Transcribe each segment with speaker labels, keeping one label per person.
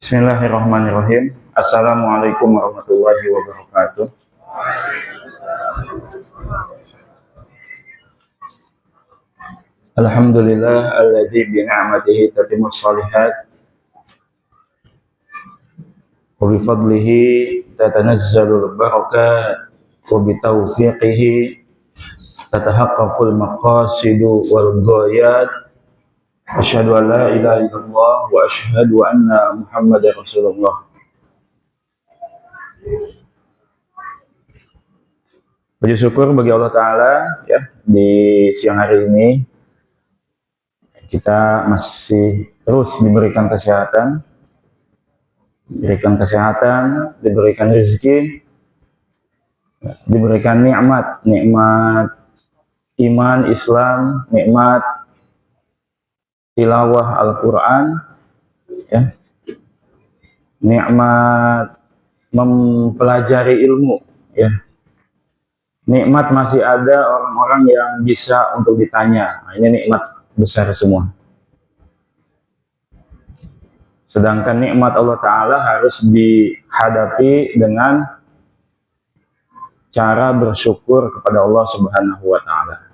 Speaker 1: Bismillahirrahmanirrahim. Assalamualaikum warahmatullahi wabarakatuh. Alhamdulillah alladzi bi ni'matihi tatimmus shalihat wa bi fadlihi tatanazzalul barakat wa bi taufiqihi tatahaqqaqul maqasidu wal ghayat. Asyhadu an la ilaha illallah wa asyhadu anna Muhammadar Rasulullah. Puji syukur bagi Allah Ta'ala ya, di siang hari ini kita masih terus diberikan kesehatan, diberikan rezeki, diberikan nikmat iman, Islam, nikmat tilawah Al-Quran, ya, nikmat mempelajari ilmu, ya, nikmat masih ada orang-orang yang bisa untuk ditanya. Nah, ini nikmat besar semua. Sedangkan nikmat Allah Ta'ala harus dihadapi dengan cara bersyukur kepada Allah Subhanahu wa Ta'ala.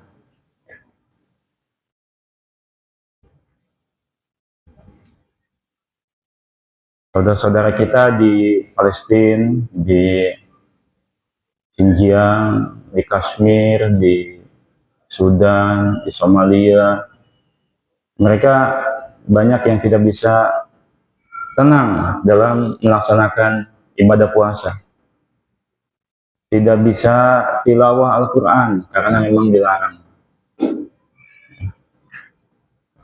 Speaker 1: Saudara-saudara kita di Palestina, di Xinjiang, di Kashmir, di Sudan, di Somalia, mereka banyak yang tidak bisa tenang dalam melaksanakan ibadah puasa. Tidak bisa tilawah Al-Quran karena memang dilarang.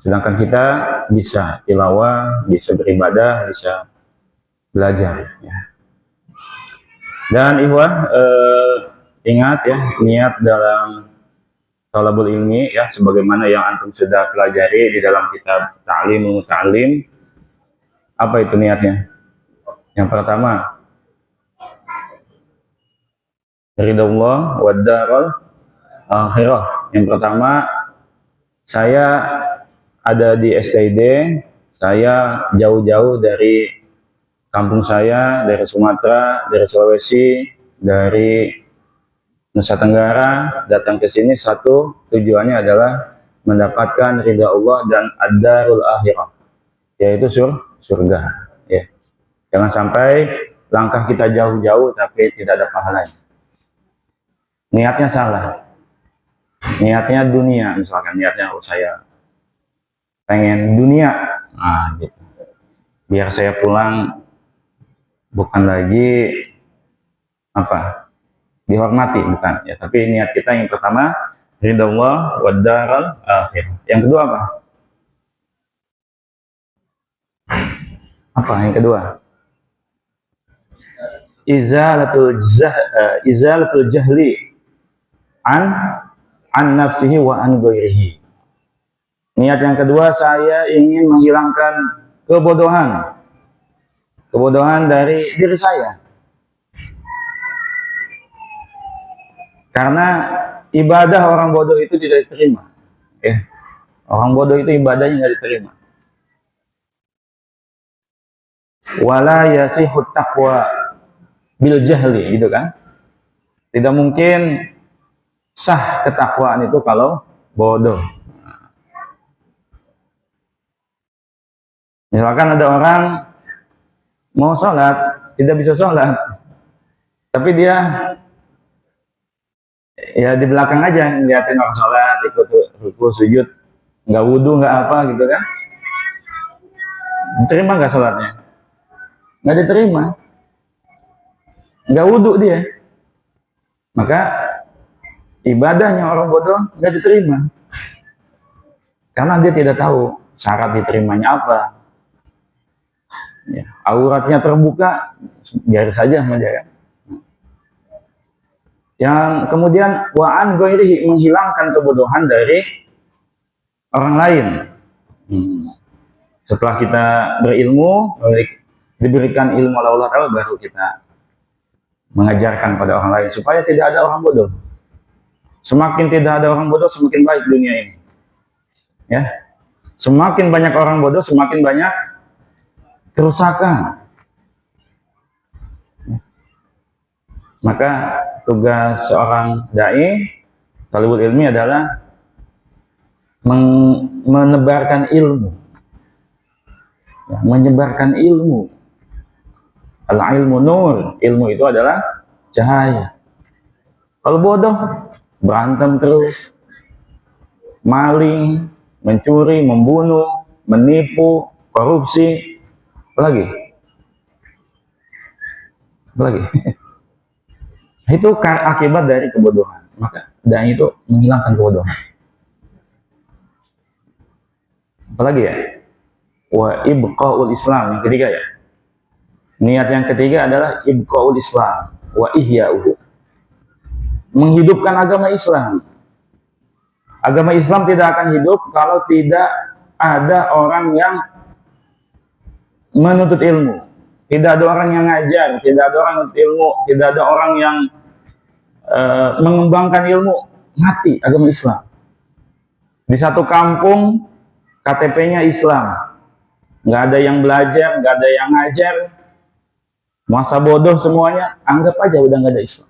Speaker 1: Sedangkan kita bisa tilawah, bisa beribadah, bisa belajar. Ya. Dan ikhwah, ingat ya, niat dalam thalabul ilmi ya, sebagaimana yang antum sudah pelajari di dalam kitab Ta'limul Muta'allim. Apa itu niatnya? Yang pertama, ridallah wad darul akhirah. Yang pertama, saya ada di STID, saya jauh-jauh dari kampung saya, dari Sumatera, dari Sulawesi, dari Nusa Tenggara, datang ke sini satu tujuannya adalah mendapatkan ridha Allah dan ad-darul akhirah, yaitu surga. Ya. Jangan sampai langkah kita jauh-jauh tapi tidak ada pahalanya. Niatnya salah. Niatnya dunia, misalkan niatnya saya pengen dunia, nah gitu. Biar saya pulang bukan lagi dihormati, bukan ya, tapi niat kita yang pertama ridallah wad darul akhir. Yang kedua apa yang kedua? Izalatul jahli an nafsihi wa an ghairihi. Niat yang kedua, saya ingin menghilangkan kebodohan dari diri saya. Karena ibadah orang bodoh itu tidak diterima. Ya. Orang bodoh itu ibadahnya tidak diterima. Wala yasihut taqwa bil jahli, gitu kan? Tidak mungkin sah ketakwaan itu kalau bodoh. Misalkan ada orang mau sholat, tidak bisa sholat, tapi dia ya di belakang aja ngeliatin orang sholat, ikut ruku, sujud, nggak wudhu, nggak apa gitu kan? Diterima nggak sholatnya? Nggak diterima, nggak wudhu dia, maka ibadahnya orang bodoh nggak diterima, karena dia tidak tahu syarat diterimanya apa. Ya, auratnya terbuka, biar saja menjaga. Yang kemudian wa'an ghairihi, menghilangkan kebodohan dari orang lain. Setelah kita berilmu, diberikan ilmu oleh Allah Ta'ala, baru kita mengajarkan pada orang lain supaya tidak ada orang bodoh. Semakin tidak ada orang bodoh, semakin baik dunia ini. Ya, semakin banyak orang bodoh, semakin banyak kerusakan. Maka tugas seorang dai, talibul ilmi adalah menebarkan ilmu, ya, menyebarkan ilmu. Al-ilmu nur, ilmu itu adalah cahaya. Kalau bodoh, berantem terus, maling, mencuri, membunuh, menipu, korupsi, apalagi? Itu akibat dari kebodohan. Maka dai itu menghilangkan kebodohan. Apalagi ya? Wa ibqaul Islam, yang ketiga ya. Niat yang ketiga adalah ibqaul Islam wa ihya'uhu. Menghidupkan agama Islam. Agama Islam tidak akan hidup kalau tidak ada orang yang menuntut ilmu. Tidak ada orang yang ngajar, tidak ada orang menuntut ilmu, tidak ada orang yang mengembangkan ilmu. Mati agama Islam. Di satu kampung KTP-nya Islam, nggak ada yang belajar, nggak ada yang ngajar, masa bodoh semuanya, anggap aja udah nggak ada Islam.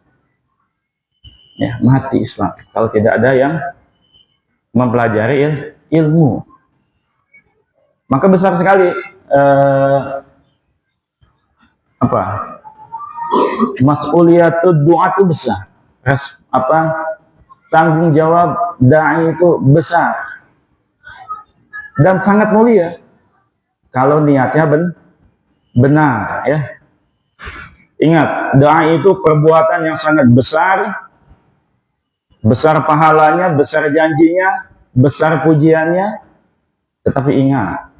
Speaker 1: Ya, mati Islam kalau tidak ada yang mempelajari ilmu. Maka besar sekali mas'uliyatud du'a itu besar. Tanggung jawab dai itu besar dan sangat mulia kalau niatnya benar, ya. Ingat, dai itu perbuatan yang sangat besar, besar pahalanya, besar janjinya, besar pujiannya. Tetapi ingat,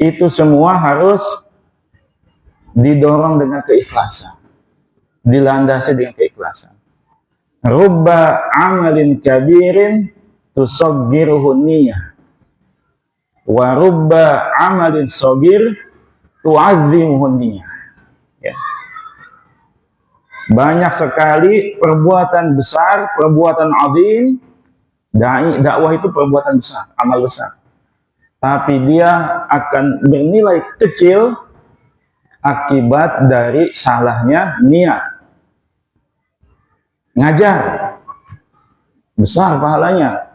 Speaker 1: itu semua harus didorong dengan keikhlasan, dilandasi dengan keikhlasan. Rubba amalin kabirin tusaggiruhu niyah wa rubba amalin sagir tu'azzimuhu niyah. Ya. Banyak sekali perbuatan besar, perbuatan azim. Dakwah itu perbuatan besar, amal besar. Tapi dia akan bernilai kecil akibat dari salahnya niat. Ngajar besar pahalanya.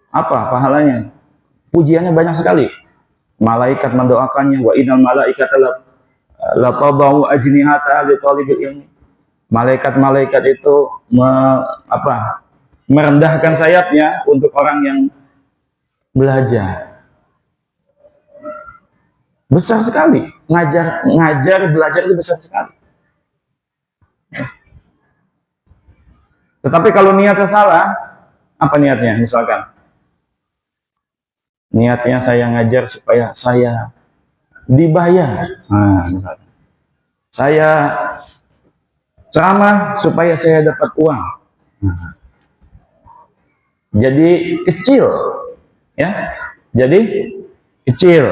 Speaker 1: Apa pahalanya? Pujiannya banyak sekali. Malaikat mendoakannya, wa innal malaikata la tadau ajnihata li talibil ilmi. Malaikat-malaikat itu merendahkan sayapnya untuk orang yang belajar. Besar sekali. Ngajar, belajar itu besar sekali. Tetapi kalau niatnya salah, apa niatnya? Misalkan, niatnya saya ngajar supaya saya dibayar. Misalkan. Saya ceramah supaya saya dapat uang. Jadi kecil, ya. Jadi kecil.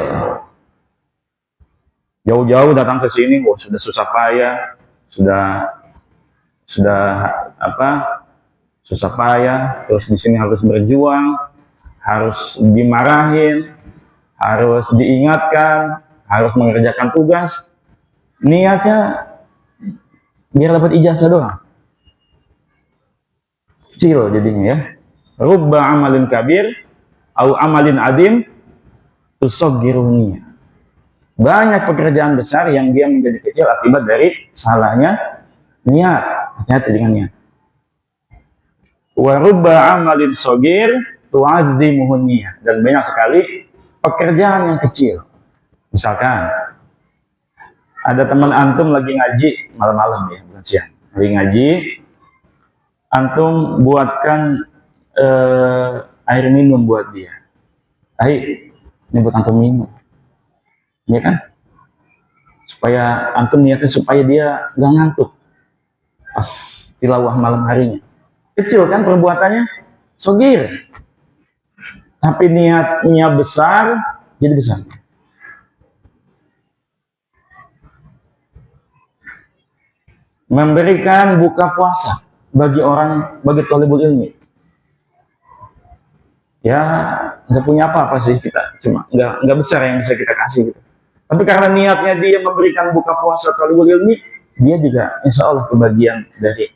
Speaker 1: Jauh-jauh datang ke sini, sudah susah payah, susah payah, terus di sini harus berjuang, harus dimarahin, harus diingatkan, harus mengerjakan tugas. Niatnya biar dapat ijazah doang. Kecil jadinya, ya. Rubba amalin kabir au amalin adim tusaggiruhu. Banyak pekerjaan besar yang dia menjadi kecil akibat dari salahnya niat. Hati-hati dengan niat. Wa rubba amalin shagir tu'azzimuhu niyah. Dan banyak sekali pekerjaan yang kecil. Misalkan ada teman antum lagi ngaji malam-malam, ya, bukan siang. Lagi ngaji, antum buatkan air minum buat dia. Ini buat antum minum. Ya kan? Supaya antum niatnya supaya dia gak ngantuk pas tilawah malam harinya. Kecil kan perbuatannya, sogir. Tapi niatnya besar, jadi besar. Memberikan buka puasa bagi talibul ilmi. Ya, nggak punya apa-apa sih kita, cuma nggak besar yang bisa kita kasih gitu. Tapi karena niatnya dia memberikan buka puasa talibul ilmi, dia juga insya Allah kebagian dari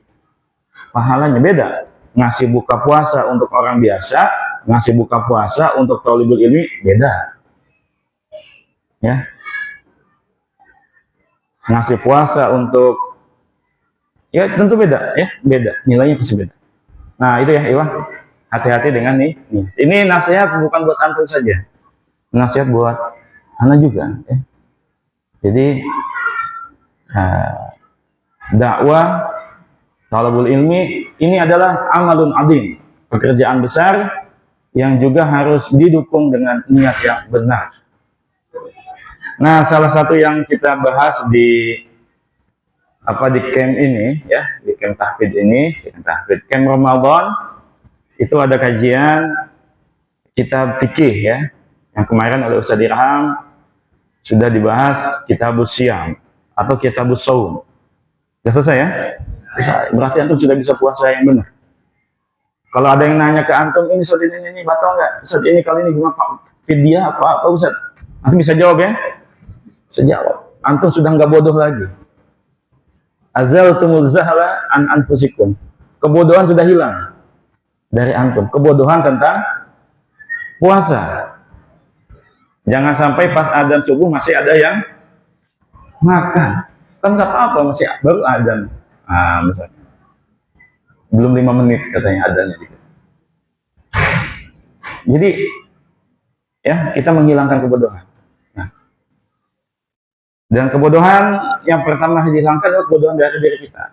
Speaker 1: pahalanya. Beda ngasih buka puasa untuk orang biasa, ngasih buka puasa untuk thalibul ilmi, beda ya. Ngasih puasa untuk, ya tentu beda ya, beda nilainya pasti beda. Nah itu ya Iwan, hati-hati dengan nih. Ini nasihat bukan buat antum saja, nasihat buat anak juga ya. Jadi dakwah thalabul ilmi ini adalah amalun adzim, pekerjaan besar yang juga harus didukung dengan niat yang benar. Nah, salah satu yang kita bahas di camp ini ya, di camp tahfidz ini, camp Ramadan, itu ada kajian kitab fikih ya, yang kemarin oleh Ustaz Dirham sudah dibahas kitabus syam atau kitabus shaum. Sudah selesai ya? Berarti antum sudah bisa puasa yang benar. Kalau ada yang nanya ke antum, ini Ustaz ini batal nggak? Ustaz ini kali ini gimana Pak? Fidyah apa Ustaz? Antum bisa jawab ya? Sejawab. Antum sudah nggak bodoh lagi. Azaltumuz zahla an anfusikum. Kebodohan sudah hilang dari antum. Kebodohan tentang puasa. Jangan sampai pas adzan subuh masih ada yang makan. Kan nggak apa-apa, masih baru adzan. Misalnya belum 5 menit katanya adzannya gitu. Jadi ya kita menghilangkan kebodohan. Dan kebodohan yang pertama dihilangkan adalah kebodohan dari diri kita.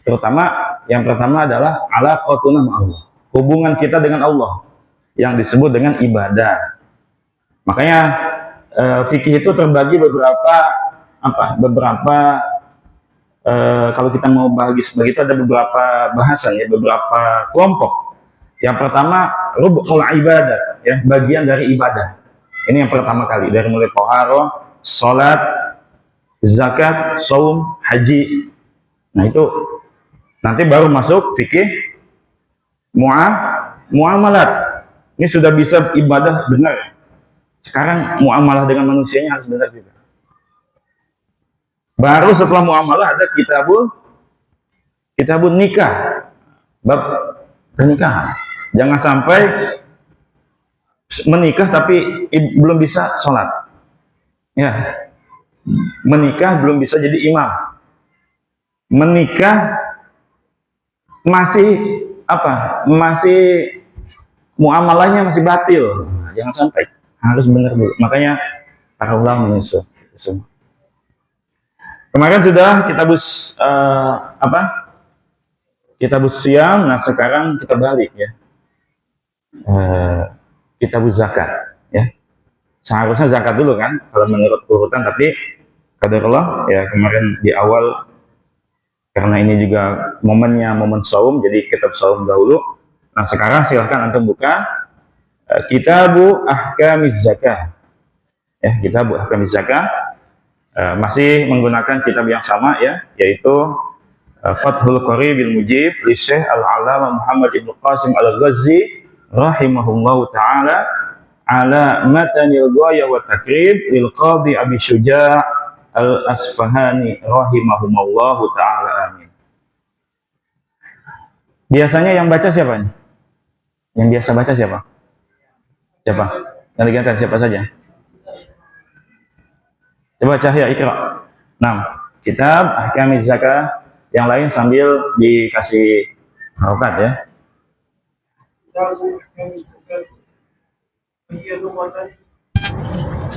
Speaker 1: Terutama yang pertama adalah alaqatuna ma'allah, hubungan kita dengan Allah yang disebut dengan ibadah. Makanya fikih itu terbagi kalau kita mau bagi sebagai itu ada beberapa bahasan ya, beberapa kelompok. Yang pertama rub'ul ibadah ya, bagian dari ibadah. Ini yang pertama kali, dari mulai thaharah, salat, zakat, saum, haji. Nah itu nanti baru masuk fikih muamalat. Ini sudah bisa ibadah benar. Sekarang muamalah dengan manusianya harus benar juga. Baru setelah muamalah ada kitabun nikah, bab pernikahan. Jangan sampai menikah tapi belum bisa sholat. Ya, menikah belum bisa jadi imam. Menikah masih muamalahnya masih batil. Jangan sampai, harus benar dulu. Makanya para ulama menyusun. Kemarin sudah kitabus syam. Nah sekarang kita balik ya, kitabuz zakat ya. Seharusnya zakat dulu kan kalau menurut urutan, tapi qadarullah ya kemarin di awal karena ini juga momennya momen saum, jadi kitab saum dahulu. Nah sekarang silahkan antum buka kitabu ahkamiz zakah ya, kitabu ahkamiz zakah. Masih menggunakan kitab yang sama ya, yaitu Fathul Qaribil Mujib li Syekh Al-Allamah Muhammad Ibnu Qasim Al-Ghazzi rahimahullahu taala ala matanil ghaya wa takrib lil qadi Abi Syuja' Al-Asfahani rahimahumullahu taala, amin. Biasanya yang baca siapa nih? Yang biasa baca siapa? Yang diganti siapa saja? Coba Cahya ikra. Kitab Ahkamiz Zakah, yang lain sambil dikasih harokat ya.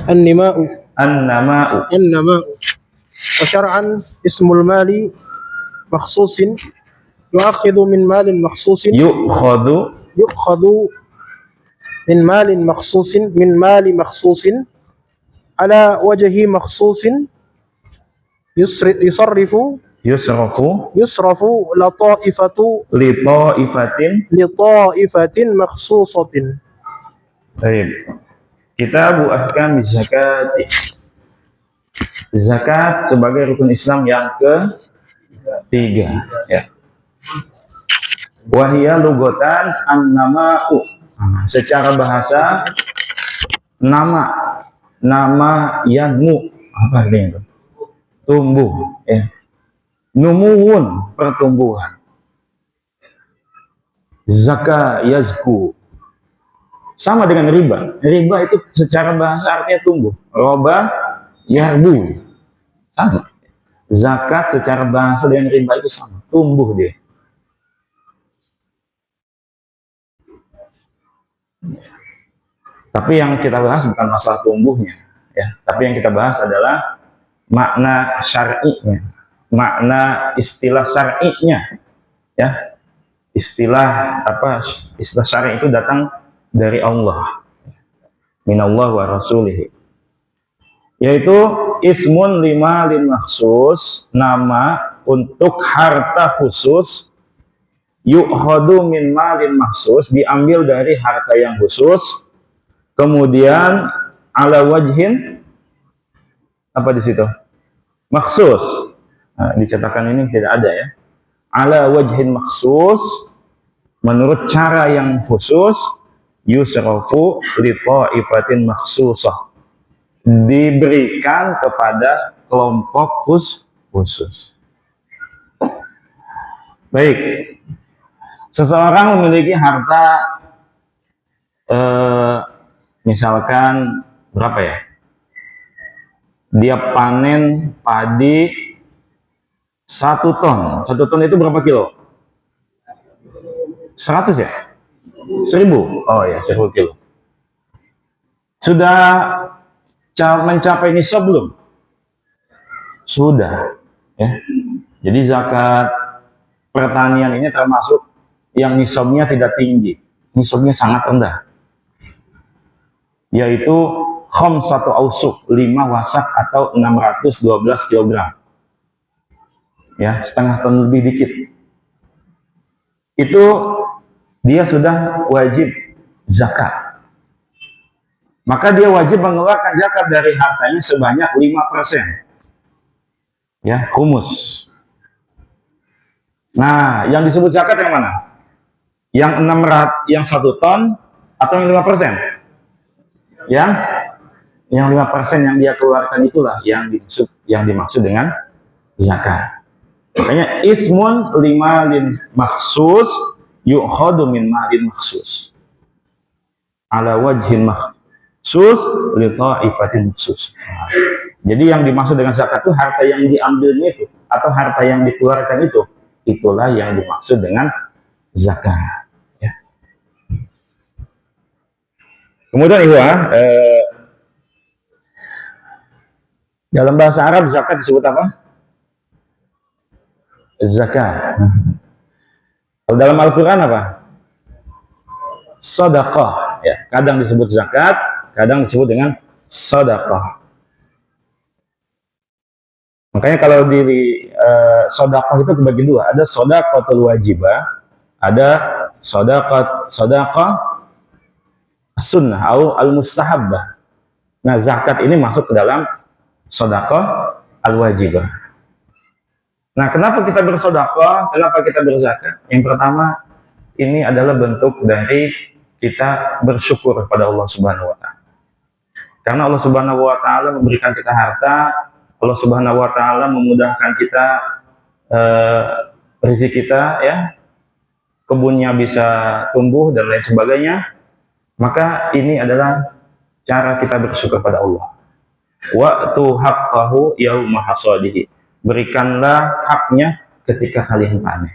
Speaker 2: An-nama'u wa syar'an ismul mali makhsusin yu'akhidhu min malin makhsusin yu'khadhu min malin makhsusin min mali makhsusin ala wajhi makhsusin yusrafu li ta'ifatin makhsusatin.
Speaker 1: Baik. Kitabu ahkamiz zakat. Zakat sebagai rukun Islam yang ketiga ya. Wahia lugotan an-nama'u. Secara bahasa nama yanmu, apa artinya itu? Tumbuh ya. Numuwun, pertumbuhan. Zaka yazku, sama dengan riba. Riba itu secara bahasa artinya tumbuh. Roba yarbu, sama. Zakat secara bahasa dengan riba itu sama, tumbuh dia. Tapi yang kita bahas bukan masalah tumbuhnya, ya. Tapi yang kita bahas adalah makna syar'inya, makna istilah syar'inya, ya. Istilah apa? Istilah syar'i itu datang dari Allah, minallah wa rasulih, yaitu ismun lima lin maksus, nama untuk harta khusus, yu'khadu min malin maksus, diambil dari harta yang khusus, kemudian ala wajhin, apa di situ? Maksus. Nah, di cetakan ini tidak ada ya. Ala wajhin maksus, menurut cara yang khusus, yusrafu li ta'ifatin maksusah, diberikan kepada kelompok khusus. Baik, seseorang memiliki harta misalkan berapa ya? Dia panen padi 1 ton. 1 ton itu berapa kilo? 100 ya? 1000? Oh ya, 1000 kilo. Sudah mencapai nisab belum? Sudah. Ya. Jadi zakat pertanian ini termasuk yang nisabnya tidak tinggi. Nisabnya sangat rendah. Yaitu khamsatu ausuk, 5 wasak atau 612 kg. Ya, setengah ton lebih dikit. Itu dia sudah wajib zakat. Maka dia wajib mengeluarkan zakat dari hartanya sebanyak 5%. Ya, khumus. Nah, yang disebut zakat yang mana? Yang 1 ton atau yang 5%? Yang 5% yang dia keluarkan itulah yang dimaksud dengan zakat. Makanya ismun limalin maksus yu'khadu min malin maksus ala wajhin maksus li ta'ifatin maksus. Jadi yang dimaksud dengan zakat itu harta yang diambilnya itu atau harta yang dikeluarkan itu, itulah yang dimaksud dengan zakat. Ya. Kemudian dalam bahasa Arab zakat disebut apa? Zakat. Kalau dalam Al-Quran apa? Sedekah. Ya, kadang disebut zakat, kadang disebut dengan sedekah. Makanya kalau di sedekah itu kebagi dua. Ada sedekahul wajibah, ada sedekah sunnah atau al-mustahabbah. Nah, zakat ini masuk ke dalam sedekah al-wajibah. Nah, kenapa kita bersedekah? Kenapa kita berzakat? Yang pertama, ini adalah bentuk dari kita bersyukur kepada Allah Subhanahu wa taala. Karena Allah Subhanahu wa taala memberikan kita harta, Allah Subhanahu wa taala memudahkan kita rezeki kita, ya. Kebunnya bisa tumbuh dan lain sebagainya. Maka ini adalah cara kita bersyukur pada Allah. Wa tu haqqahu yauma hasadihi. Berikanlah haknya ketika kalian panen.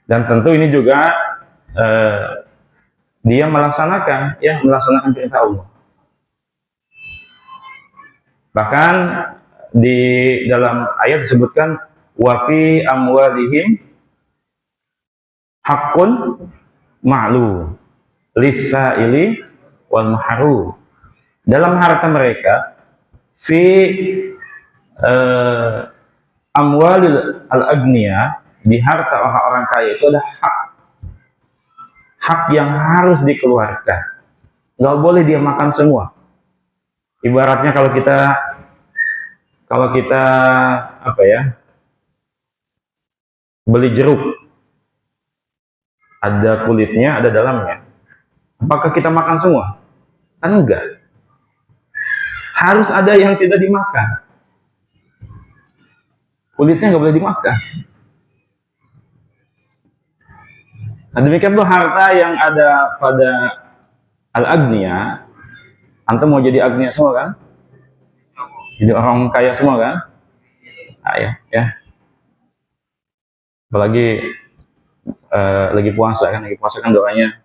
Speaker 1: Dan tentu ini juga dia melaksanakan perintah Allah. Bahkan di dalam ayat disebutkan wa fi amwalihim haqqun ma'lum lis-sa'ili wal mahrum. Dalam harta mereka fi amwalil al-agniya, di harta orang-orang kaya itu ada hak yang harus dikeluarkan. Nggak boleh dia makan semua. Ibaratnya kalau kita apa ya, beli jeruk, ada kulitnya, ada dalamnya. Apakah kita makan semua? Kan enggak. Harus ada yang tidak dimakan. Kulitnya nggak boleh dimakan. Nah, demikian pula harta yang ada pada al-agniya. Antum mau jadi agniya semua kan? Jadi orang kaya semua kan? Nah, ya. Apalagi lagi puasa kan doanya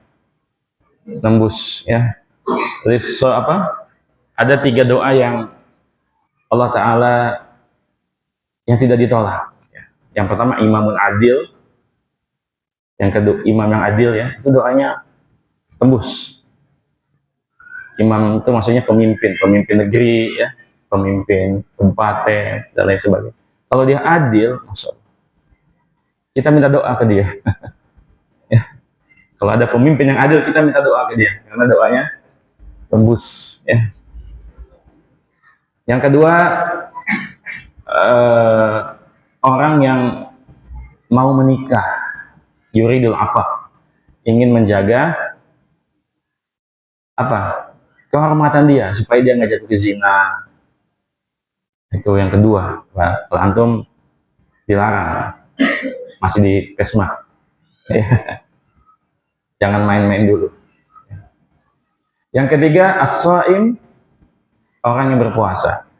Speaker 1: nembus ya. Jadi ada 3 doa yang Allah Ta'ala yang tidak ditolak. Yang pertama imamun adil, yang kedua imam yang adil ya, itu doanya tembus. Imam itu maksudnya pemimpin negeri ya, pemimpin kabupaten dan lain sebagainya. Kalau dia adil, masya Allah, kita minta doa ke dia. Ya. Kalau ada pemimpin yang adil, kita minta doa ke dia karena doanya tembus ya. Yang kedua, orang yang mau menikah, yuridul afaf, ingin menjaga kehormatan dia supaya dia nggak jatuh ke zina. Itu yang kedua. Kalau antum dilarang, masih di kesma, jangan main-main dulu. Yang ketiga, as-shaim, orang yang berpuasa.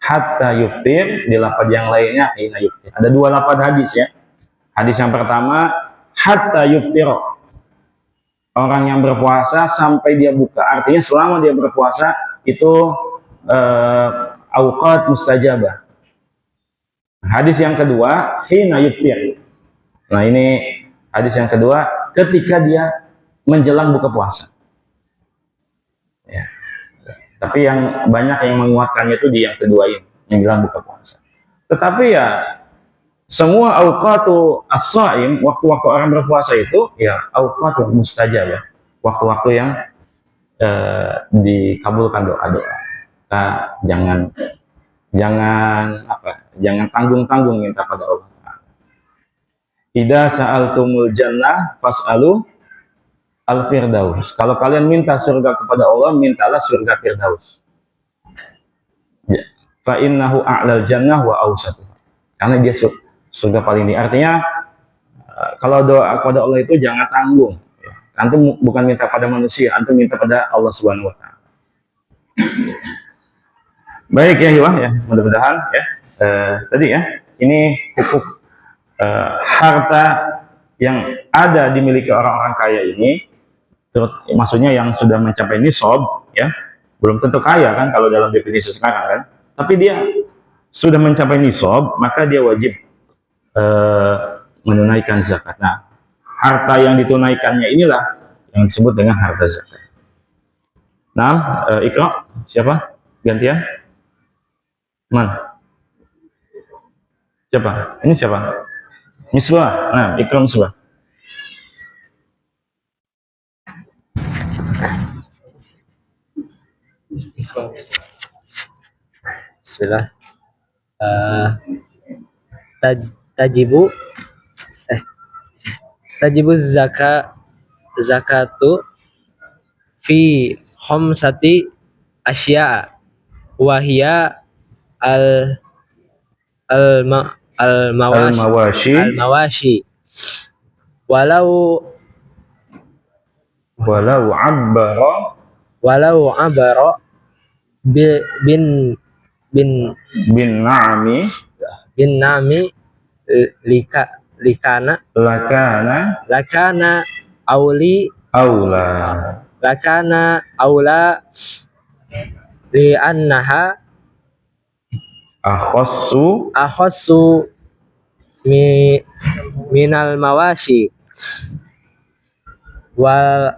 Speaker 1: Hatta yuftir, di lafaz yang lainnya hina yuftir. Ada 2 lafaz hadis ya. Hadis yang pertama, hatta yuftir, orang yang berpuasa sampai dia buka. Artinya selama dia berpuasa itu auqat mustajabah. Hadis yang kedua, hina yuftir. Nah, ini hadis yang kedua ketika dia menjelang buka puasa. Ya. Tapi yang banyak yang menguatkannya itu di yang kedua ini, menjelang buka puasa. Tetapi ya semua auqatu as-shaim, waktu-waktu orang berpuasa itu ya auqatu mustajabah, waktu-waktu yang dikabulkan doa-doa. Nah, jangan tanggung-tanggung minta pada Allah. Idza sa'altumul jannah fas'alu al-firdaus. Kalau kalian minta surga kepada Allah, mintalah surga firdaus. Ya. Fa innahu a'lal jannah wa awsatuha. Karena dia surga paling tinggi. Artinya kalau doa kepada Allah itu jangan tanggung. Antum bukan minta pada manusia, antum minta pada Allah Subhanahu wa taala. Baik ya, mudah-mudahan ya. Tadi ya, ini hukum harta yang ada dimiliki orang-orang kaya ini, maksudnya yang sudah mencapai nisab ya, belum tentu kaya kan kalau dalam definisi sekarang kan, tapi dia sudah mencapai nisab, maka dia wajib menunaikan zakat. Nah, harta yang ditunaikannya inilah yang disebut dengan harta zakat. Nah, Iqra, siapa? Gantian? Siapa? Ini siapa? Misbah. Nah, Iqra Misbah.
Speaker 3: Bismillah. Tajibu zakatu fi khamsati asya'a wahia al mawashi walau abbara bin nami lakana aula li annaha akhassu minal mawashi wal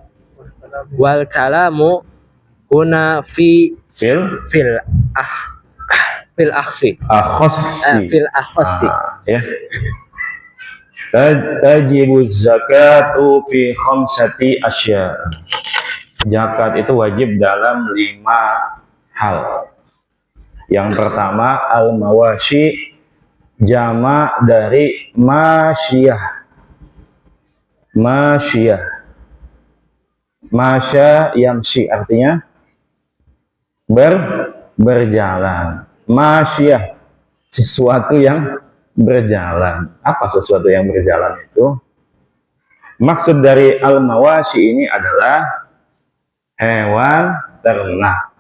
Speaker 3: kalamu huna fil akhsi
Speaker 1: ya. Tajibu zakatu fi khamsati asya. Zakat itu wajib dalam 5 hal. Yang pertama al-mawashi, jama dari masyiyah. Masya yamshi, artinya berjalan. Masyiyah, sesuatu yang berjalan. Apa sesuatu yang berjalan itu? Maksud dari al-mawashi ini adalah hewan ternak.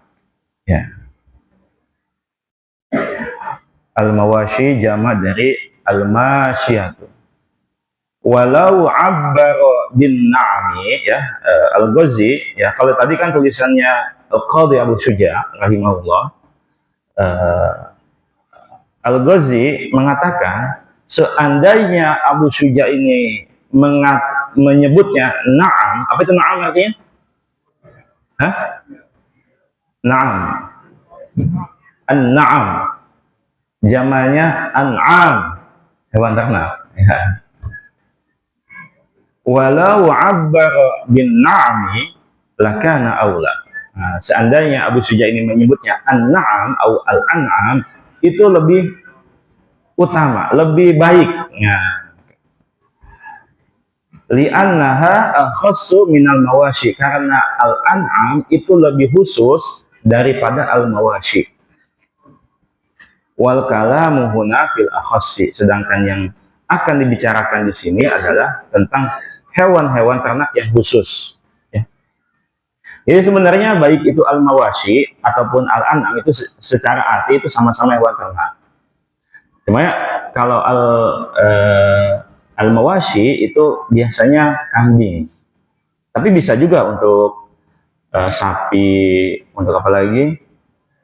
Speaker 1: Ya. Al-mawashi jama' dari al-masyiyah. Walau abbaro bin na'mi, ya, Al-Ghazi, ya, kalau tadi kan tulisannya Al-Qadhi Abu Syuja rahimahullah, Al-Ghazi mengatakan seandainya Abu Syuja ini menyebutnya na'am, apa itu na'am artinya? Hah? Na'am. An-na'am. Jamalnya an'am, hewan ternak. Ya. Walau abbar bin na'mi lakana aula. Nah, seandainya Abu Syuja ini menyebutnya an-na'am atau al-an'am, itu lebih utama, lebih baik. Nah, li'annaha khassu minal mawashi, karena al-an'am itu lebih khusus daripada al-mawashi. Wal kalamu huna fil akhassi, sedangkan yang akan dibicarakan di sini adalah tentang hewan-hewan ternak yang khusus. Ya. Jadi sebenarnya baik itu al-mawashi ataupun al-an'am itu secara arti itu sama-sama hewan ternak. Cuma kalau al-mawashi itu biasanya kambing, tapi bisa juga untuk sapi, untuk apa lagi,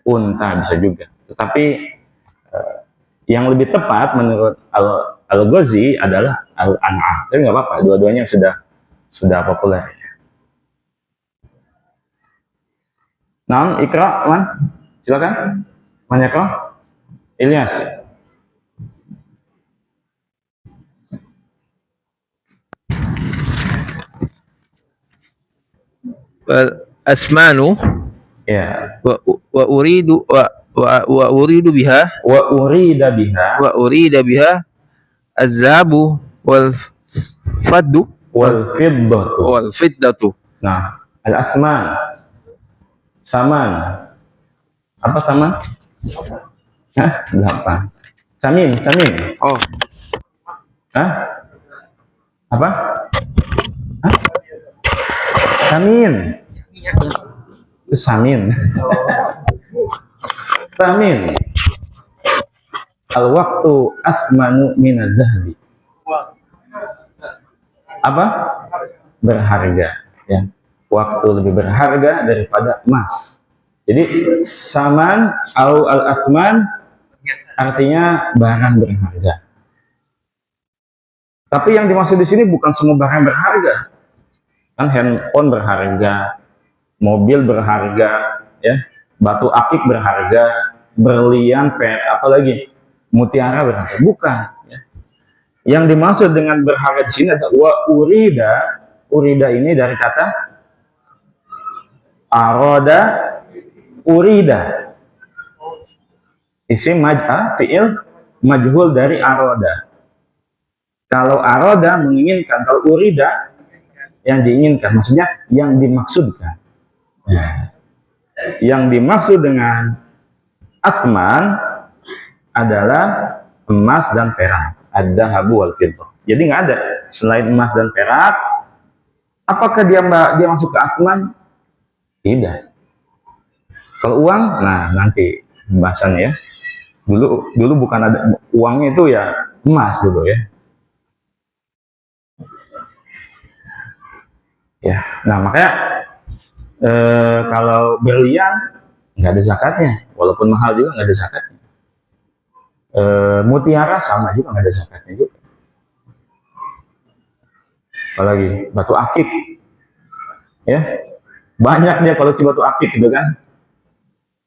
Speaker 1: unta bisa juga. Tetapi yang lebih tepat menurut Al-Ghazi adalah al-an'am. Tapi nggak apa-apa, dua-duanya sudah populer. Nah, Ikra, Man, silakan. Man Ikra, Ilyas.
Speaker 3: Asmanu,
Speaker 1: Ya.
Speaker 3: wa uridu biha
Speaker 1: Wa urida biha
Speaker 3: az-zahabu wal fiddatu.
Speaker 1: Nah, al-asman, saman. Apa saman? Hah? 8. Samin.
Speaker 3: Oh,
Speaker 1: Hah? Apa? Hah? Samin. Itu samin. Samin. Al-waktu asmanu minaz zahabi. Apa? Berharga, ya. Waktu lebih berharga daripada emas. Jadi saman atau al-asman artinya barang berharga. Tapi yang dimaksud di sini bukan semua barang berharga. Kan handphone berharga, mobil berharga, ya, batu akik berharga, berlian, apalagi mutiara berharga. Bukan. Ya. Yang dimaksud dengan berharga di sini adalah wa urida. Urida ini dari kata aroda, urida. Isim fi'il majhul dari aroda. Kalau aroda menginginkan, kalau urida yang diinginkan, maksudnya yang dimaksudkan. Ya. Yang dimaksud dengan asman adalah emas dan perak, ad-dhahabu wal fiddah. Jadi nggak ada selain emas dan perak. Apakah dia masuk ke asman? Tidak. Kalau uang, nah nanti pembahasannya ya. Dulu bukan ada uangnya, itu ya emas dulu ya. Ya, nah makanya kalau berlian nggak ada zakatnya, walaupun mahal juga nggak ada zakatnya. Mutiara sama juga nggak ada zakatnya juga. Apalagi batu akik, ya banyak dia kalau batu akik gitu kan.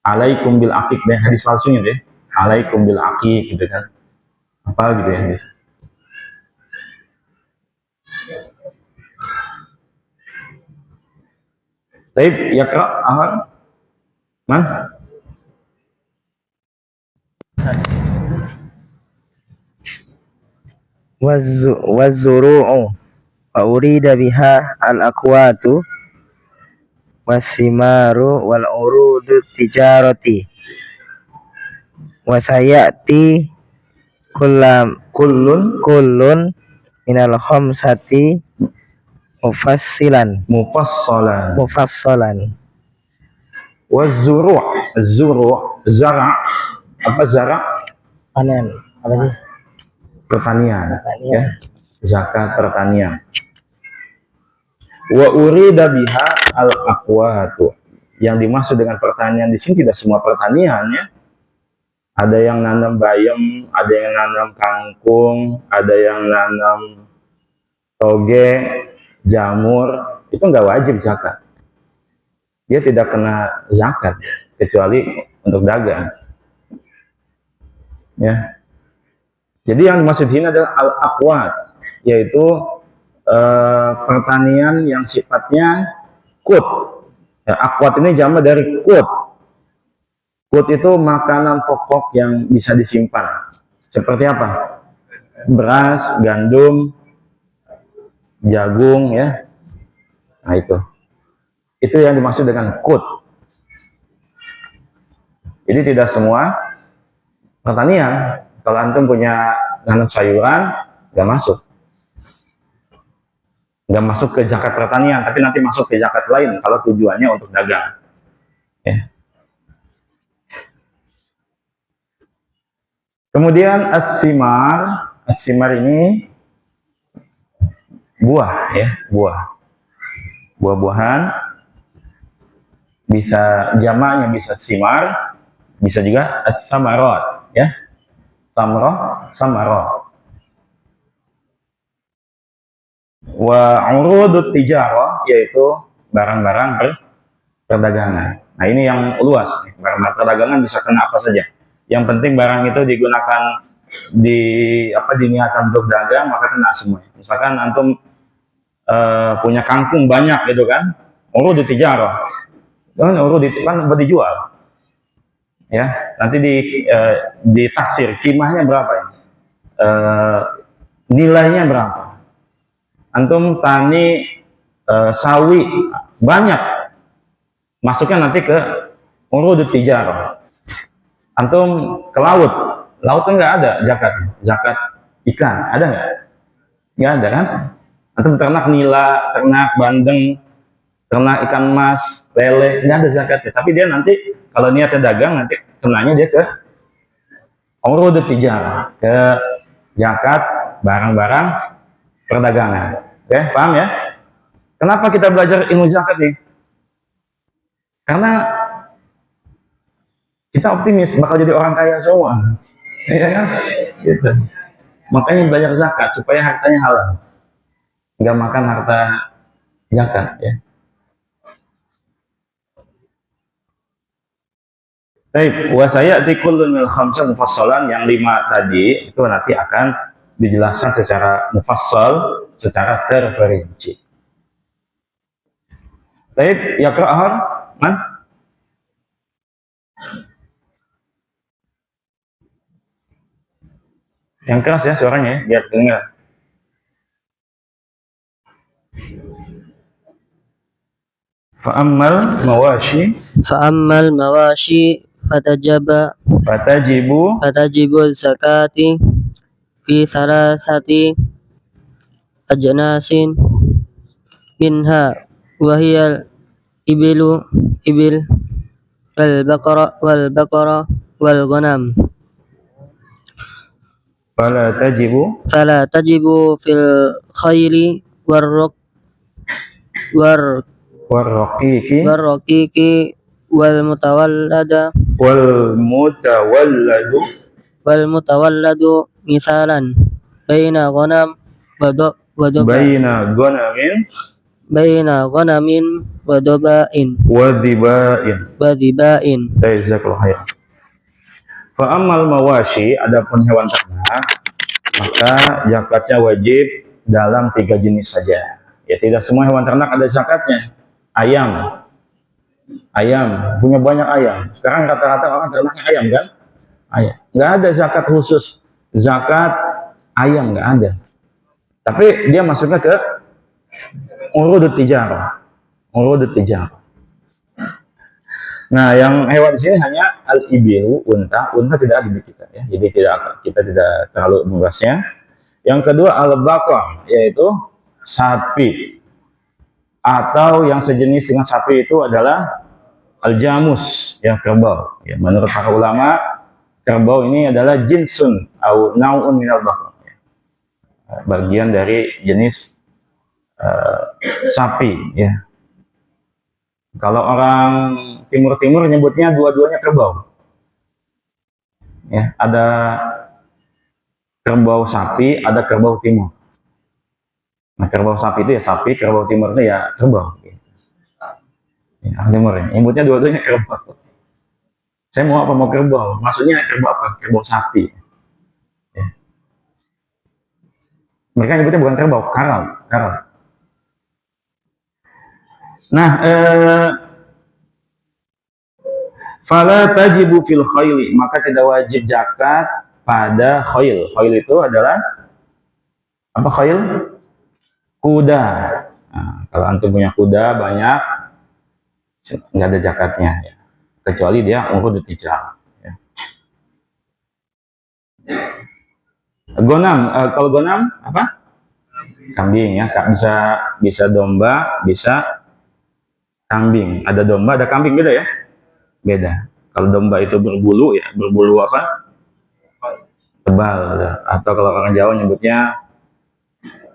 Speaker 1: Alaikum bil akik, dan hadis palsunya deh. Alaikum bil akik gitu kan. Apa gitu ya hadis. Baik, ya Kak, Ahmad. Man?
Speaker 3: Wazuru'u wa urida biha al-aqwatu wasimaru wal urudu tijarati wa sayati
Speaker 1: Kullun
Speaker 3: kullun minal khamsati mufassalan
Speaker 1: wazuru' zara' apa zara'
Speaker 3: panen apa sih
Speaker 1: pertanian
Speaker 3: Pertanian.
Speaker 1: ya, zakat pertanian. Wa urida biha al aqwatu, yang dimaksud dengan pertanian di sini tidak semua pertanian ya. Ada yang nanam bayam, ada yang nanam kangkung, ada yang nanam toge, jamur, itu nggak wajib zakat. Dia tidak kena zakat kecuali untuk dagang. Ya. Jadi yang dimaksud ini adalah al-aqwat, yaitu pertanian yang sifatnya qut. Ya, aqwat ini jamak dari qut. Qut itu makanan pokok yang bisa disimpan. Seperti apa? Beras, gandum, jagung ya. Nah itu. Itu yang dimaksud dengan qut. Jadi tidak semua pertanian. Kalau antum punya nanam sayuran, nggak masuk. Nggak masuk ke zakat pertanian, tapi nanti masuk ke zakat lain kalau tujuannya untuk dagang. Ya. Kemudian as-simar ini buah ya, buah-buahan, bisa jamaknya bisa simar, bisa juga as-samarot ya, samarot. Wa urudut tijarah, yaitu barang-barang perdagangan. Nah ini yang luas, barang-barang perdagangan bisa kena apa saja. Yang penting barang itu digunakan diniatkan untuk dagang, maka kena semuanya. Misalkan antum punya kangkung banyak gitu kan, urudut tijarah, kan dijual, ya nanti ditaksir kimahnya berapa ya, nilainya berapa. Antum tani sawi banyak, masuknya nanti ke urudut tijarah. Antum ke laut kan nggak ada zakat ikan, ada nggak? Nggak ada kan? Antum ternak nila, ternak bandeng, ternak ikan mas, lele, nggak ada zakatnya. Tapi dia nanti kalau niatnya dagang, nanti kenanya dia ke urudut tijarah, ke zakat barang-barang perdagangan. Oke, paham ya? Kenapa kita belajar ilmu zakat nih? Karena kita optimis bakal jadi orang kaya semua, ya kan? Gitu. Makanya belajar zakat supaya hartanya halal, nggak makan harta zakat ya. Baik, wa sayati kullu minal khamsah mufassalan, yang 5 tadi itu nanti akan dijelaskan secara mufassal, secara terperinci. Baik, ya Qur'an, man? Yang keras ya suaranya ya, biar dengar. Fa'ammal
Speaker 4: mawashi fatajibul zakati fi salasati ajnasin minha wahiyal ibil wal baqara wal ghanam
Speaker 1: fala
Speaker 4: tajibu fil khayli warraqiqi wal mutawalladu misalan baina ghanam baina ghanamin wa dhibain.
Speaker 1: Jazakallahu khairan. Fa ammal mawashi, adapun hewan ternak, maka zakatnya wajib dalam 3 jenis saja. Ya tidak semua hewan ternak ada zakatnya. Ayam punya banyak ayam. Sekarang rata-rata orang ternaknya ayam kan? Ayam. Nggak ada zakat khusus. Zakat ayam nggak ada. Tapi dia masuknya ke urudut tijarah. Nah, yang hewan di sini hanya al-ibilu, unta. Unta tidak ada di kita ya. Jadi kita tidak terlalu membahasnya. Yang kedua al-baqar, yaitu sapi. Atau yang sejenis dengan sapi itu adalah al-jamus, ya kerbau. Ya, menurut para ulama, kerbau ini adalah jinsun atau nau'un minal baqar. Bagian dari jenis sapi ya. Kalau orang timur-timur nyebutnya dua-duanya kerbau. Ya, ada kerbau sapi, ada kerbau timur. Nah, kerbau sapi itu ya sapi, kerbau timur itu ya kerbau. Ya, timur ya. Nyebutnya dua-duanya kerbau. Saya mau apa mau kerbau? Maksudnya kerbau apa? Kerbau sapi. Ya. Mereka nyebutnya bukan kerbau, karal. Nah, fala tajibu fil khayli, maka tidak wajib zakat pada khayl. Khayl itu adalah apa khayl? Kuda. Nah, kalau antum punya kuda banyak, nggak ada zakatnya, ya. Kecuali dia urud tijar. Ya. Gonam, kalau gonam apa? Kambing ya, bisa domba, bisa kambing. Ada domba, ada kambing, beda ya? Beda. Kalau domba itu berbulu ya, berbulu apa? Tebal. Atau kalau orang Jawa nyebutnya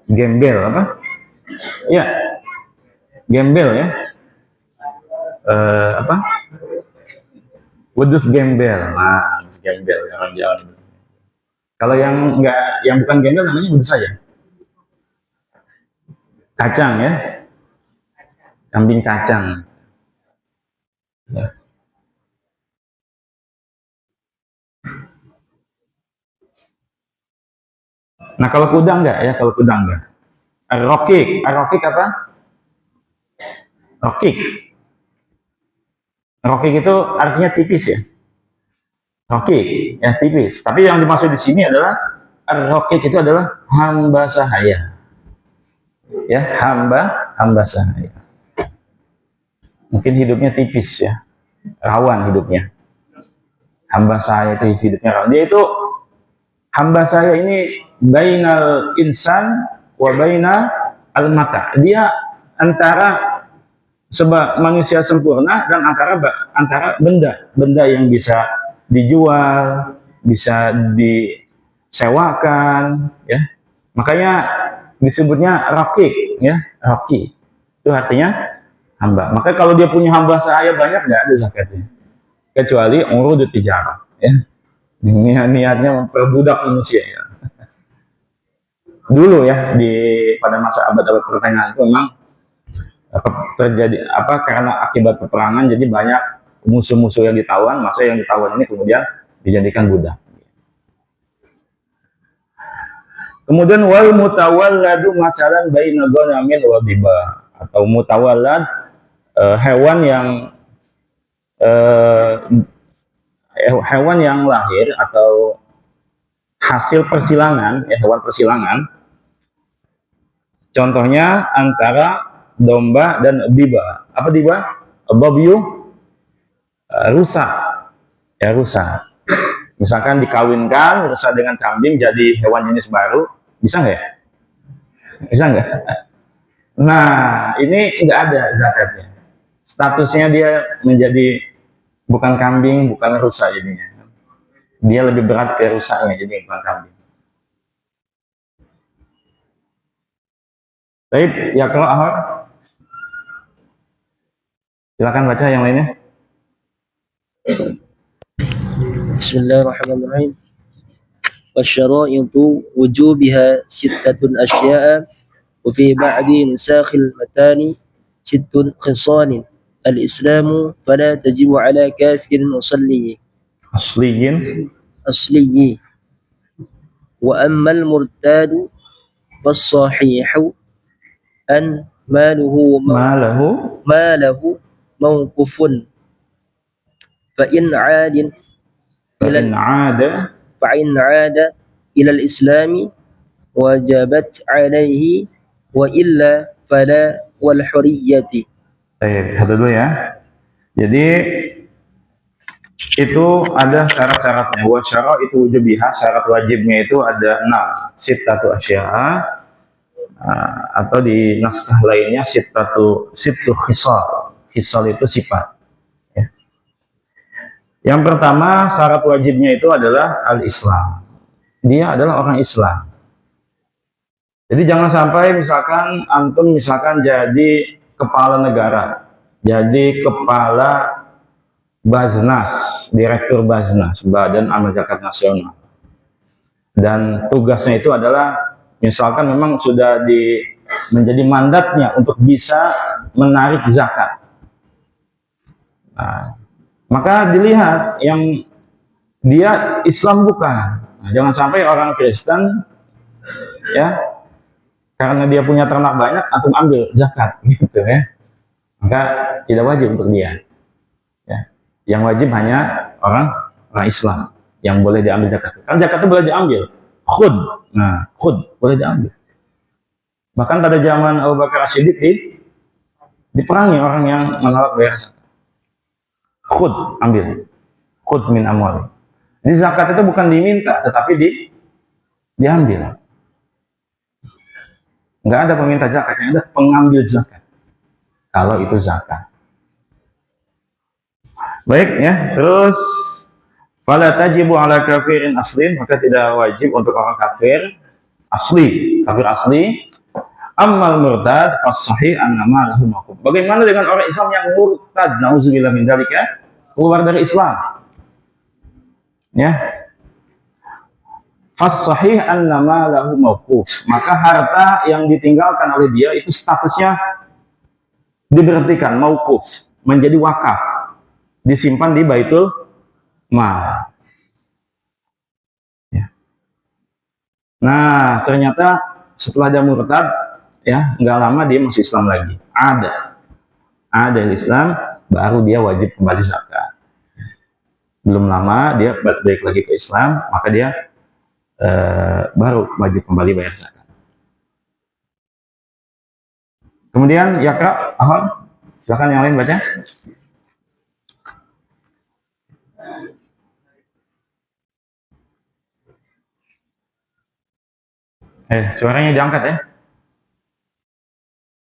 Speaker 1: gembel apa? Ya, gembel ya. Apa? Wedus gembel. Nah, gembel orang Jawa. Kalau yang enggak, yang bukan gembel namanya wedus saja. Kacang ya. Kambing kacang. Ya. Nah, kalau kuda enggak ya, kalau kuda enggak. Rokik apa? Rokik itu artinya tipis ya. Rokik ya tipis. Tapi yang dimaksud di sini adalah rokik itu adalah hamba sahaya. Ya, hamba sahaya. Mungkin hidupnya tipis ya, rawan hidupnya. Hamba saya itu hidupnya rawan. Dia itu hamba saya ini bainal insan wa baina al-mata. Dia antara sebab manusia sempurna dan antara benda yang bisa dijual, bisa disewakan ya. Makanya disebutnya rakik ya, raki. Itu artinya hamba. Maka kalau dia punya hamba sahaya banyak nggak ada zakatnya. Kecuali urud tijarah ya. Niatnya memperbudak manusia ya. Dulu ya pada masa abad-abad pertengahan itu memang terjadi karena akibat peperangan jadi banyak musuh-musuh yang ditawan, masa yang ditawan ini kemudian dijadikan budak. Kemudian wal mutawalladu masalan baina ghanamin wa diba, atau mutawallad hewan yang lahir atau hasil persilangan ya, hewan persilangan. Contohnya antara domba dan diba. Apa diba? Babyu, rusa. Ya, rusa. Misalkan dikawinkan rusa dengan kambing jadi hewan jenis baru, bisa nggak ya? Bisa nggak? Nah, ini nggak ada zakatnya. Statusnya dia menjadi bukan kambing, bukan rusa jadinya. Dia lebih berat ke rusaknya, jadi bukan kambing. Baik, ya kalau Ahor, silakan baca yang lainnya.
Speaker 4: Bismillahirrahmanirrahim. والشرائط وجوبها ستة أشياء وفي بعض نساخ المتان ست خصال الإسلام فلا تجب على كافر أصلي وأما المرتاد فالصحيح أن ماله موقوف فإن عاد إلى الإسلام وجبت عليه وإلا فلا والحرية.
Speaker 1: Baik, satu dulu ya. Jadi itu ada syarat-syaratnya. Wa syara itu wujubiha, syarat wajibnya itu ada 6, sittatu asya'a, atau di naskah lainnya sittu khisal. Khisal itu sifat. Ya. Yang pertama syarat wajibnya itu adalah al-Islam. Dia adalah orang Islam. Jadi jangan sampai misalkan antum jadi kepala negara, jadi kepala Baznas, direktur Baznas, Badan Amal Zakat Nasional. Dan tugasnya itu adalah misalkan memang sudah menjadi mandatnya untuk bisa menarik zakat. Nah, maka dilihat yang dia Islam bukan. Nah, jangan sampai orang Kristen ya karena dia punya ternak banyak atau ambil zakat gitu ya. Maka tidak wajib untuk dia. Ya. Yang wajib hanya orang Islam yang boleh diambil zakat. Karena zakat itu boleh diambil. Khud. Nah, khud boleh diambil. Bahkan pada zaman Abu Bakar As-Siddiq diperangi orang yang menolak bayar zakat. Khud, ambil. Khud min amwal. Jadi zakat itu bukan diminta, tetapi diambil. Nggak ada peminta zakat, yang ada pengambil zakat. Kalau itu zakat. Baik ya, terus fala tajibu ala kafirin aslin, maka tidak wajib untuk orang kafir asli, kafir asli. Ammal murtad fas-sahih annama lahu maqub. Bagaimana dengan orang Islam yang murtad? Nauzubillah min dzalika, keluar dari Islam. Ya. Fas-sahih annama lahu maqub. Maka harta yang ditinggalkan oleh dia itu statusnya diberhentikan, mauquf, menjadi wakaf, disimpan di Baitul Mal. Ya. Nah, ternyata setelah dia murtad, ya nggak lama dia masuk Islam lagi. Ada Islam, baru dia wajib kembali zakat. Belum lama dia balik lagi ke Islam, maka dia baru wajib kembali bayar zakat. Kemudian Yakra, Ahor, silakan yang lain baca. Suaranya diangkat ya.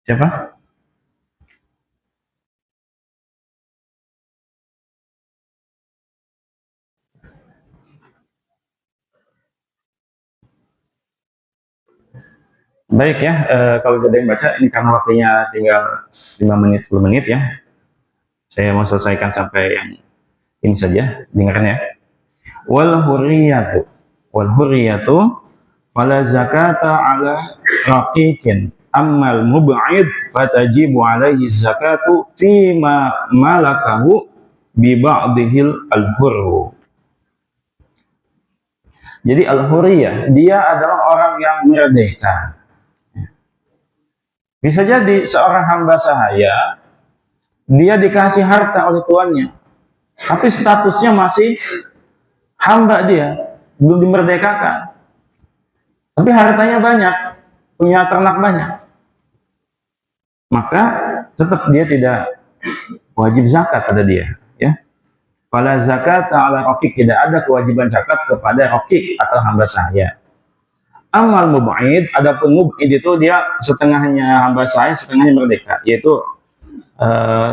Speaker 1: Siapa? Baik ya, kalau ada yang baca, ini karena waktunya tinggal 5 menit, 10 menit ya. Saya mau selesaikan sampai yang ini saja, dengarkan ya. Wal hurriyatu fala zakata ala raqiqin ammal mub'id fatajibu alaihi zakatu fima malakahu bi ba'dihil al-hurru. Jadi al-hurriyah, dia adalah orang yang merdeka. Bisa jadi seorang hamba sahaya, dia dikasih harta oleh tuannya, tapi statusnya masih hamba, dia belum dimerdekakan. Tapi hartanya banyak, punya ternak banyak. Maka tetap dia tidak wajib zakat pada dia, ya. Fala zakat ala raqiq, tidak ada kewajiban zakat kepada raqiq atau hamba sahaya. Amal mub'id, adapun mub'id itu dia setengahnya hamba sahaya, setengahnya merdeka, yaitu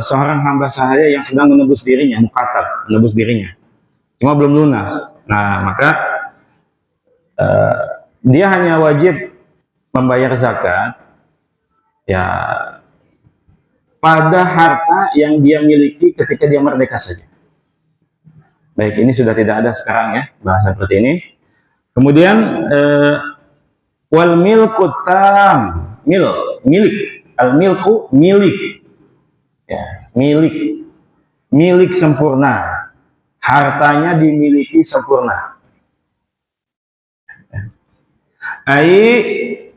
Speaker 1: seorang hamba sahaya yang sedang menebus dirinya, muqatab, menebus dirinya, cuma belum lunas. Nah, maka dia hanya wajib membayar zakat ya pada harta yang dia miliki ketika dia merdeka saja. Baik, ini sudah tidak ada sekarang ya bahasa seperti ini. Kemudian wal milku tam, milik, al milku milik, ya, milik sempurna, hartanya dimiliki sempurna. Ai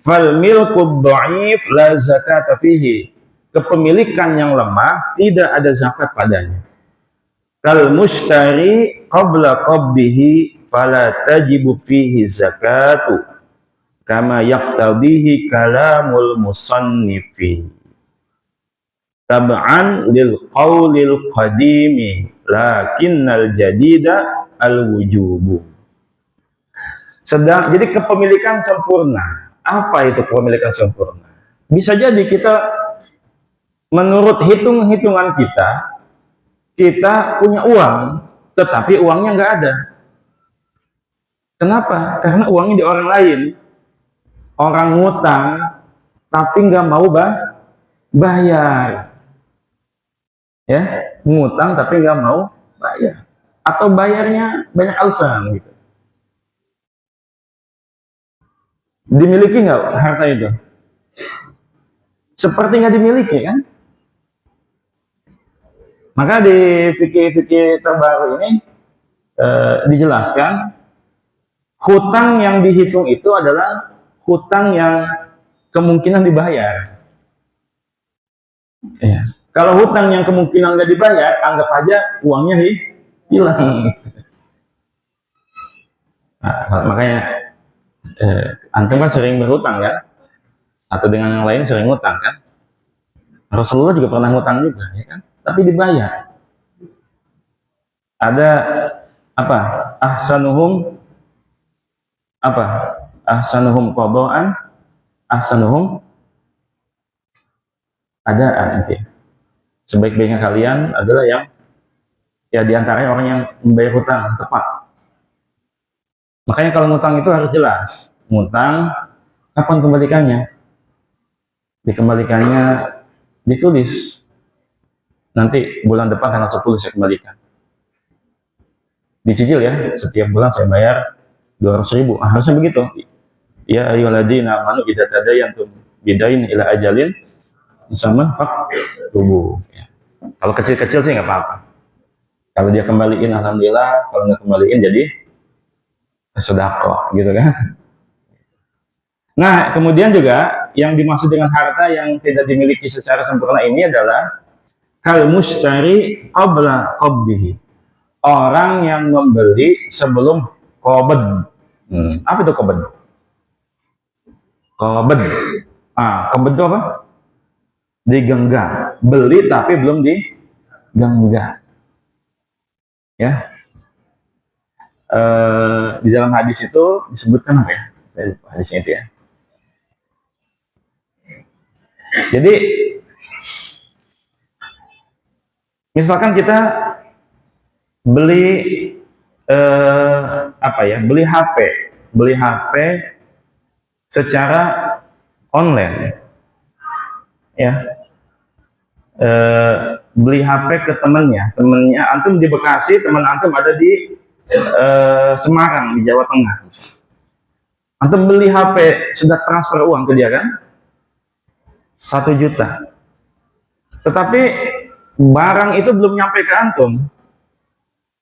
Speaker 1: fal milku dhaif la zakata fihi, kepemilikan yang lemah tidak ada zakat padanya. Kal mushtari qabla qabdihi fala tajibu fihi zakatu kama yaqtadihi kalamul musannifi tab'an lil qawlil qadimi lakinnal jadida al-wujubu. Jadi kepemilikan sempurna. Apa itu kepemilikan sempurna? Bisa jadi kita menurut hitung-hitungan kita punya uang, tetapi uangnya nggak ada. Kenapa? Karena uangnya di orang lain. Orang ngutang, tapi nggak mau bayar. Ya, ngutang tapi nggak mau bayar. Atau bayarnya banyak alasan gitu. Dimiliki nggak harta itu? Seperti nggak dimiliki kan? Maka di fikih-fikih terbaru ini dijelaskan hutang yang dihitung itu adalah hutang yang kemungkinan dibayar. Ya. Kalau hutang yang kemungkinan nggak dibayar, anggap aja uangnya hilang. Nah, makanya antum kan sering berhutang kan? Atau dengan yang lain sering hutang kan? Rasulullah juga pernah hutang juga, ya kan? Tapi dibayar. Ada apa? Ahsanuhum qadaan, ahsanuhum adaan nanti. Sebaik-baiknya kalian adalah yang diantaranya orang yang membayar hutang tepat. Makanya kalau ngutang itu harus jelas. Ngutang, kapan kembalikannya? Dikembalikannya ditulis. Nanti bulan depan tanggal 10 saya kembalikan. Dicicil ya, setiap bulan saya bayar 200.000. Harusnya begitu. Ya ayyuhalladzina amanu idza tadayantum bidain ila ajalin musamman faktubuh. Ya. Kalau kecil-kecil sih nggak apa-apa. Kalau dia kembaliin alhamdulillah, kalau nggak kembaliin jadi sedekah gitu kan. Nah, kemudian juga yang dimaksud dengan harta yang tidak dimiliki secara sempurna ini adalah kal mushtari qabla qabdihi. Orang yang membeli sebelum qabd. Apa itu qabd? Qabd. Qabd itu apa? Digenggam. Beli tapi belum digenggam. Ya. Di dalam hadis itu disebutkan apa ya? Saya lupa hadisnya itu ya. Jadi misalkan kita beli beli HP secara online, ya, beli HP ke temannya antum di Bekasi, teman antum ada di Semarang di Jawa Tengah, antum beli HP sudah transfer uang ke dia kan, 1 juta, tetapi barang itu belum nyampe ke antum.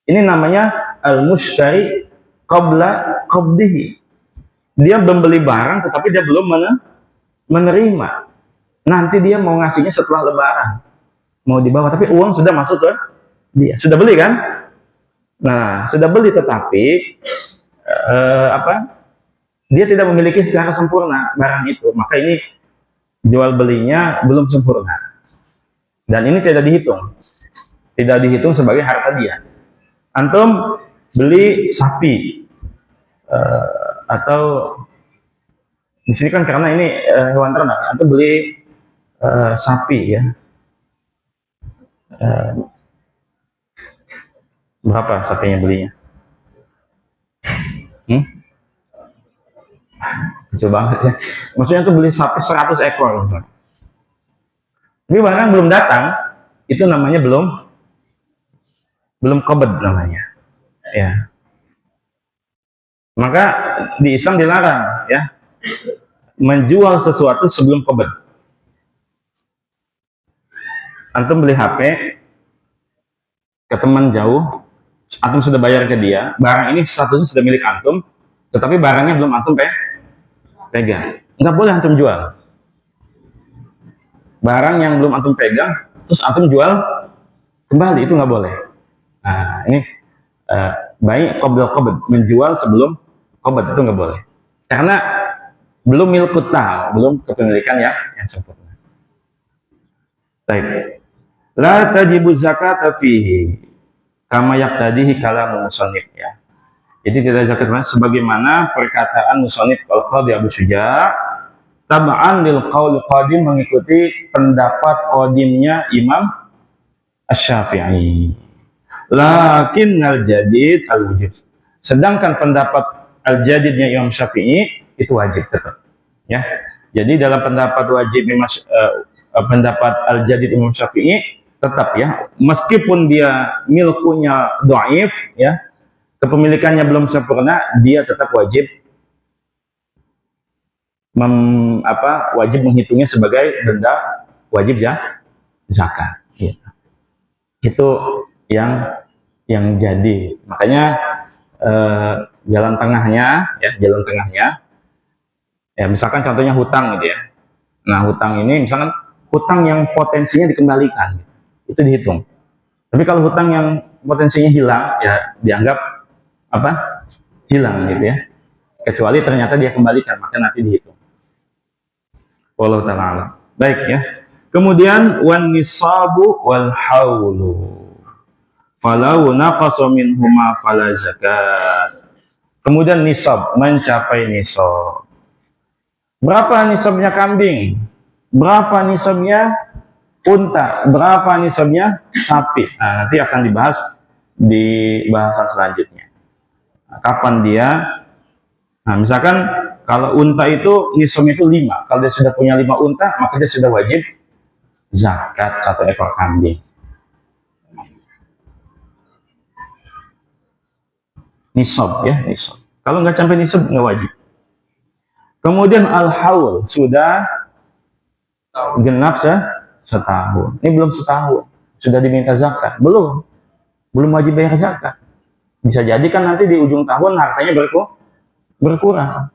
Speaker 1: Ini namanya al-mushtari qabla qabdihi. Dia belum beli barang tetapi dia belum menerima. Nanti dia mau ngasihnya setelah lebaran. Mau dibawa tapi uang sudah masuk ke dia. Sudah beli kan? Nah, sudah beli tetapi dia tidak memiliki secara sempurna barang itu. Maka ini jual belinya belum sempurna. Dan ini tidak dihitung. Tidak dihitung sebagai harta dia. Antum beli sapi atau di sini kan karena ini hewan ternak, antum beli sapi ya, berapa sapinya belinya? Kecil banget ya. Maksudnya tuh beli sapi 100 ekor misalnya. Tapi barang belum datang, itu namanya belum qabd namanya. Ya. Maka di Islam dilarang ya menjual sesuatu sebelum qabd. Antum beli HP ke teman jauh, antum sudah bayar ke dia, barang ini statusnya sudah milik antum, tetapi barangnya belum antum pegang. Nggak boleh antum jual. Barang yang belum antum pegang, terus antum jual kembali, itu nggak boleh. Nah, ini baik qabd, menjual sebelum qabd itu nggak boleh. Karena belum milkut tal, belum kepemilikan yang sempurna. Baik. La tajibu zakat fihi. kama yaqtadihi kalam musannif ya. Jadi tidak zakat sebagaimana perkataan musannif Al-Qadhi Abu Syuja' tab'an lil qaul qadim, mengikuti pendapat qadimnya Imam Asy-Syafi'i. Lakin al-jadid al-wujub. Sedangkan pendapat al-jadidnya Imam Syafi'i itu wajib tetap. Ya. Jadi dalam pendapat wajib pendapat al-jadid Imam Syafi'i tetap ya, meskipun dia milkunya dhaif ya, kepemilikannya belum sempurna, dia tetap wajib wajib menghitungnya sebagai benda wajib ya zakat. Gitu. Itu yang jadi. Makanya jalan tengahnya ya misalkan contohnya hutang gitu ya. Nah, hutang ini misalkan hutang yang potensinya dikembalikan itu dihitung. Tapi kalau hutang yang potensinya hilang ya dianggap hilang gitu ya. Kecuali ternyata dia kembalikan, maka nanti dihitung. Wallahu ta'ala. Baik ya. Kemudian wan nisabu wal haulu. Falau naqasa minhuma fala zakat. Kemudian nisab, mencapai nisab. Berapa nisabnya kambing? Berapa nisabnya unta? Berapa nisabnya sapi? Nah, nanti akan dibahas di bahasan selanjutnya. Nah, kapan dia? Nah, misalkan kalau unta itu nisabnya itu 5. Kalau dia sudah punya 5 unta, maka dia sudah wajib zakat 1 ekor kambing. Nisab ya, nisab. Kalau nggak sampai nisab nggak wajib. Kemudian al-haul sudah genap setahun. Ini belum setahun, sudah diminta zakat. Belum wajib bayar zakat. Bisa jadi kan nanti di ujung tahun hartanya berkurang.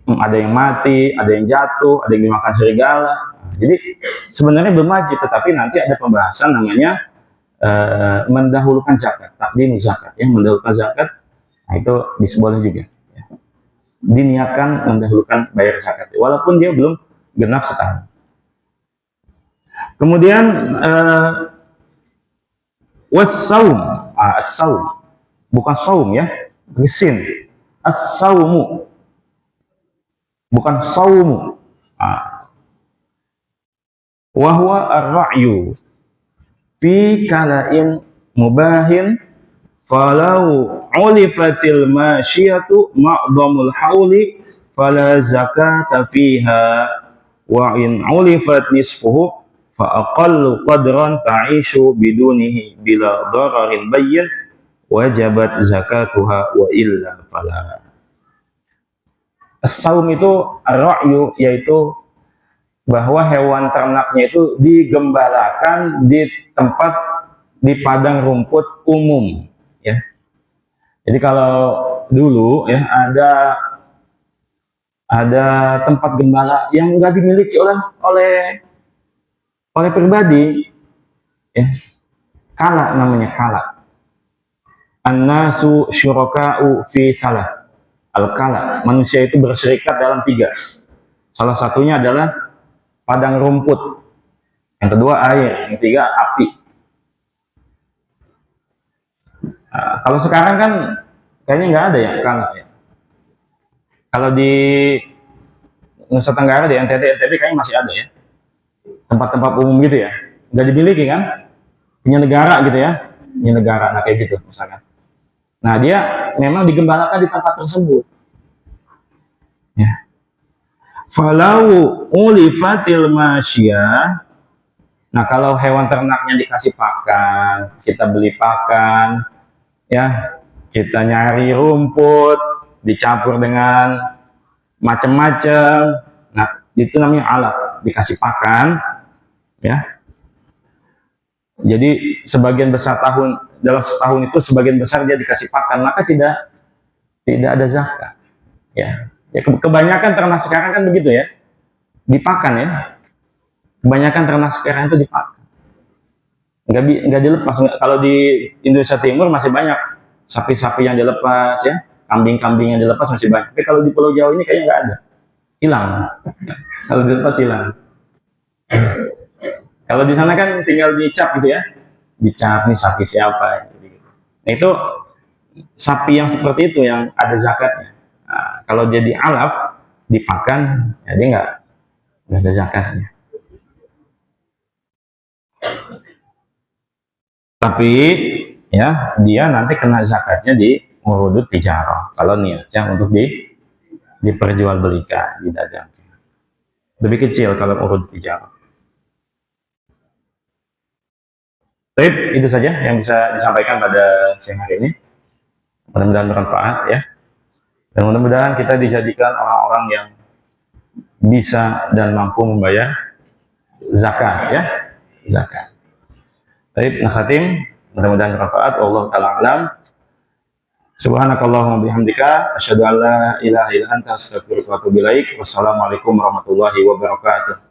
Speaker 1: Ada yang mati, ada yang jatuh, ada yang dimakan serigala. Jadi sebenarnya belum wajib, tetapi nanti ada pembahasan namanya mendahulukan zakat, takdim zakat, ya, mendahulukan zakat. Nah, itu bisa boleh juga. Ya. Diniatkan mendahulukan bayar zakat, walaupun dia belum genap setahun. Kemudian was-saum, as-saum, bukan saum ya, sin, as-saumu, bukan saumu. Wahwa ar-ra'yu fi kala'in mubahin falau ulifatil masyiyatu ma'dhamul hauli fala zakata fiha wa in ulifat nisfuhu fa aqallu qadran ta'ishu bidunihi bila dararin bayyin wajabat zakatuha wa illa fala. As-saum itu ar-ra'yu, yaitu bahwa hewan ternaknya itu digembalakan di tempat, di padang rumput umum ya. Jadi kalau dulu ya ada tempat gembala yang nggak dimiliki oleh pribadi ya, kala namanya, kala. An-nasu syuraka'u fi salah. Al-kala, manusia itu berserikat dalam 3. Salah satunya adalah padang rumput, yang kedua air, yang ketiga api. Nah, kalau sekarang kan kayaknya nggak ada ya kala ya. Kalau di Nusa Tenggara, di NTB kayaknya masih ada ya, tempat-tempat umum gitu ya, nggak dimiliki kan, punya negara gitu ya, punya negara, nah kayak gitu misalkan. Nah, dia memang digembalakan di tempat tersebut ya. Falau ulifatil masyiyah. Nah, kalau hewan ternaknya dikasih pakan, kita beli pakan ya, kita nyari rumput dicampur dengan macam-macam. Nah, itu namanya alaf, dikasih pakan ya. Jadi sebagian besar dalam setahun itu sebagian besar dia dikasih pakan, maka tidak ada zakat ya. Ya, kebanyakan ternak sekarang kan begitu ya, dipakan ya. Kebanyakan ternak sekarang itu dipakan, nggak dilepas. Kalau di Indonesia Timur masih banyak sapi-sapi yang dilepas ya, kambing-kambing yang dilepas masih banyak. Tapi kalau di Pulau Jawa ini kayaknya nggak ada, hilang. Kalau dilepas hilang. Kalau di sana kan tinggal dicap gitu ya, dicap nih sapi siapa. Gitu. Nah, itu sapi yang seperti itu yang ada zakatnya. Nah, kalau jadi alaf dipakan, jadi nggak ada zakatnya. Tapi ya dia nanti kena zakatnya di urudut tijarah kalau niatnya untuk diperjualbelikan, didagangkan. Lebih kecil kalau urudut tijarah. Baik, itu saja yang bisa disampaikan pada siang hari ini. Mudah-mudahan bermanfaat ya. Dan mudah-mudahan kita dijadikan orang-orang yang bisa dan mampu membayar zakat ya, zakat. Baik, nakhatim, mudah-mudahan bermanfaat. Wallahu ta'ala alam. Subhanakallahumma bihamdika asyhadu an la ilaha illa anta astaghfiruka wa atubu ilaik. Wassalamualaikum warahmatullahi wabarakatuh.